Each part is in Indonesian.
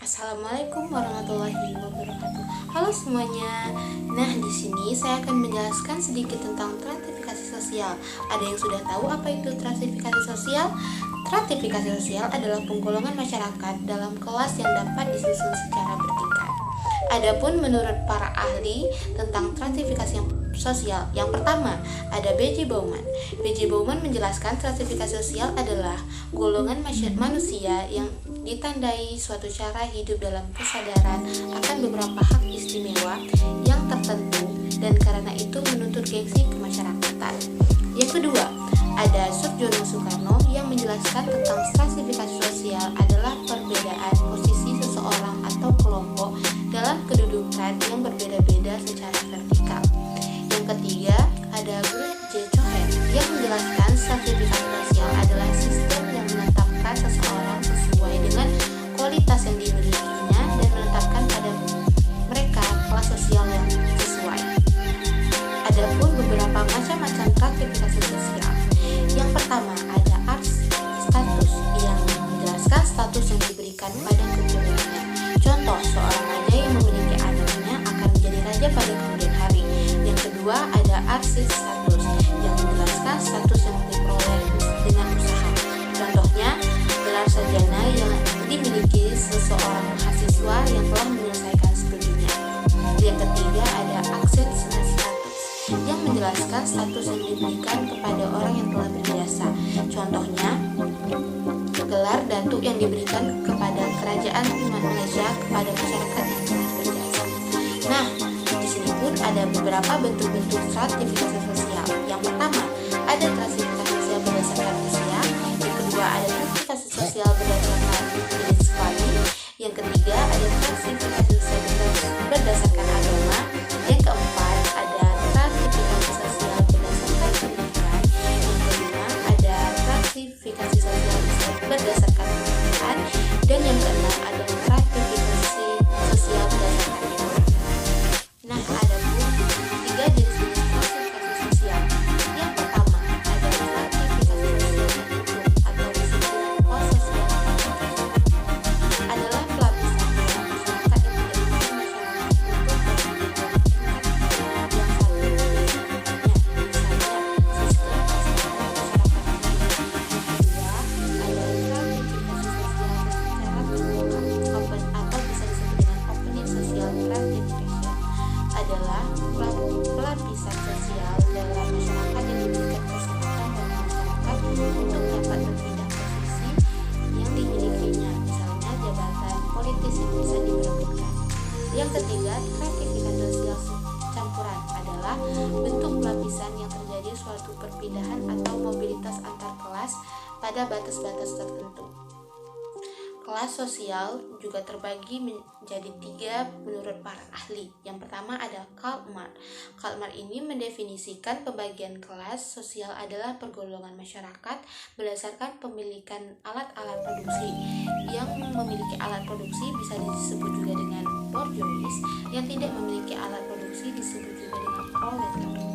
Assalamualaikum warahmatullahi wabarakatuh. Halo semuanya. Nah, di sini saya akan menjelaskan sedikit tentang stratifikasi sosial. Ada yang sudah tahu apa itu stratifikasi sosial? Stratifikasi sosial adalah penggolongan masyarakat dalam kelas yang dapat disusun secara bertingkat. Adapun menurut para ahli tentang stratifikasi sosial, yang pertama ada B.J. Bauman. B.J. Bauman menjelaskan stratifikasi sosial adalah golongan manusia yang ditandai suatu cara hidup dalam kesadaran akan beberapa hak istimewa yang tertentu dan karena itu menuntut gengsi kemasyarakatan. Yang kedua, ada Surjono Soekarno yang menjelaskan tentang stratifikasi sosial adalah perbedaan posisi seseorang atau kelompok dalam kedudukan yang berbeda-beda secara vertikal. Yang ketiga, ada Guru J. Cohen yang menjelaskan stratifikasi sosial adalah sistem yang menetapkan seseorang sesuai dengan kualitas yang dimilikinya dan menetapkan pada mereka kelas sosial yang sesuai. Adapun beberapa macam-macam stratifikasi sosial. Yang pertama ada ars status yang menjelaskan status yang diberikan pada keturunannya. Contoh, seorang raja yang memiliki anaknya akan menjadi raja pada kemudian hari. Yang kedua ada arsis status yang menjelaskan status yang diperoleh dengan usaha. Contohnya, gelar sarjana yang dimiliki seseorang mahasiswa yang telah menyelesaikan studinya. Yang ketiga ada akses status yang menjelaskan status yang diberikan kepada orang yang telah berjasa. Contohnya, gelar datuk yang diberikan kepada kerajaan Malaysia kepada masyarakat yang telah berjasa. Nah, di sini pun ada beberapa bentuk-bentuk stratifikasi sosial. Yang pertama, ada stratifikasi sosial berdasarkan usia. Yang kedua, ada stratifikasi sosial berdasarkan jenis kelamin. Yang ketiga, ada stratifikasi sosial berdasarkan agama. Yang keempat, ada stratifikasi sosial berdasarkan pendidikan. Yang kelima, ada stratifikasi sosial berdasarkan pekerjaan. Dan yang keenam, ada stratifikasi sosial berdasarkan ekonomi. Nah, ada pun tiga jenis stratifikasi sosial. Yang pertama, ada stratifikasi sosial tertutup atau disebut pos sosial adalah pelapisan dalam masyarakat yang tidak bisa masyarakat untuk berpendidikan tingkat yang satu misalnya sistem kesehatan masyarakat. Kedua, ada stratifikasi sosial secara terbuka atau bisa disebut dengan opening social stratification adalah pelapisan sosial dalam masyarakat yang diberikan kesempatan bagi masyarakat untuk dapat berpindah posisi yang dimilikinya, misalnya jabatan politis yang bisa diperebutkan. Yang ketiga, stratifikasi sosial campuran adalah bentuk pelapisan yang terjadi suatu perpindahan atau mobilitas antar kelas pada batas-batas tertentu. Kelas sosial juga terbagi menjadi tiga menurut para ahli. Yang pertama ada Karl Marx. Karl Marx ini mendefinisikan pembagian kelas sosial adalah pergolongan masyarakat berdasarkan pemilikan alat-alat produksi. Yang memiliki alat produksi bisa disebut juga dengan bourgeois, yang tidak memiliki alat produksi disebut juga dengan proletariat.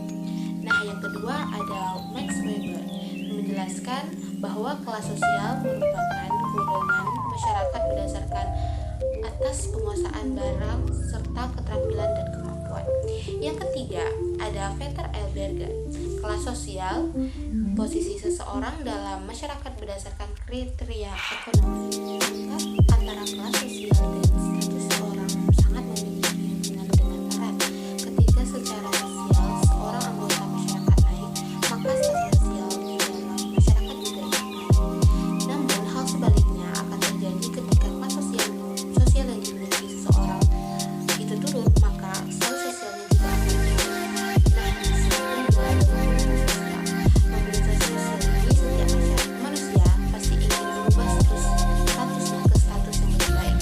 Nah, yang kedua ada Max Weber menjelaskan bahwa kelas sosial merupakan golongan masyarakat berdasarkan atas penguasaan barang serta keterampilan dan kemampuan. Yang ketiga ada Peter L. Berger. Kelas sosial posisi seseorang dalam masyarakat berdasarkan kriteria ekonomi. Antara kelas sosial dan status seseorang sangat memiliki hubungan dengan erat. Ketika secara sosial seorang anggota masyarakat naik, maka status sosial di dalam masyarakat juga ikut naik. Namun hal sebaliknya akan terjadi ketika kelas sosial yang dimiliki seseorang itu turun, maka status sosialnya juga akan turun. Nah, di sini juga ada mobilitas sosial. Mobilitas sosial ini setiap manusia pasti ingin merubah statusnya ke status yang lebih baik.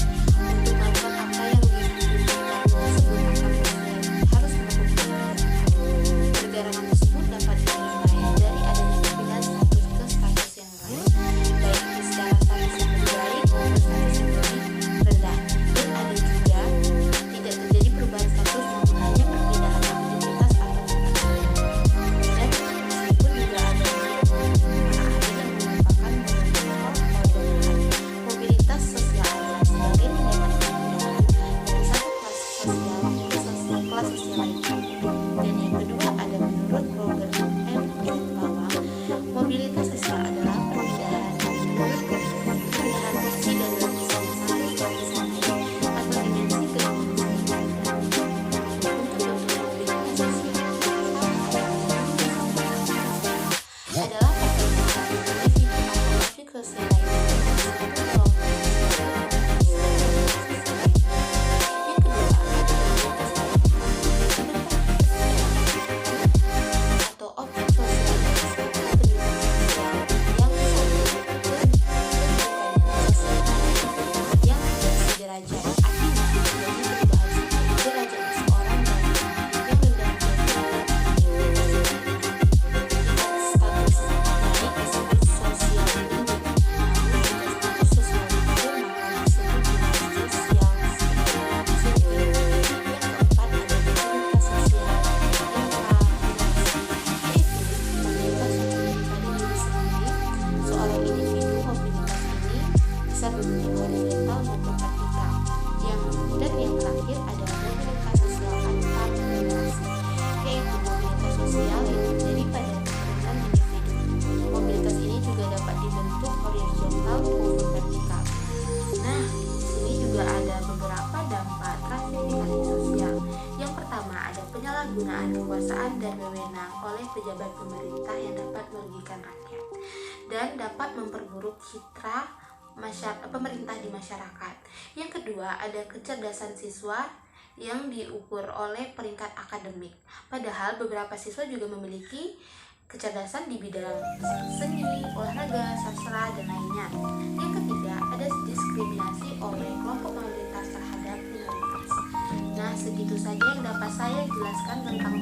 penyalahgunaan kekuasaan dan wewenang oleh pejabat pemerintah yang dapat merugikan rakyat dan dapat memperburuk citra pemerintah di masyarakat. Yang kedua, ada kecerdasan siswa yang diukur oleh peringkat akademik. Padahal beberapa siswa juga memiliki kecerdasan di bidang seni, olahraga, sastra, dan lainnya. Yang ketiga, ada diskriminasi oleh kelompok mayoritas terhadap minoritas. Nah, segitu saja yang dapat saya jelaskan tentang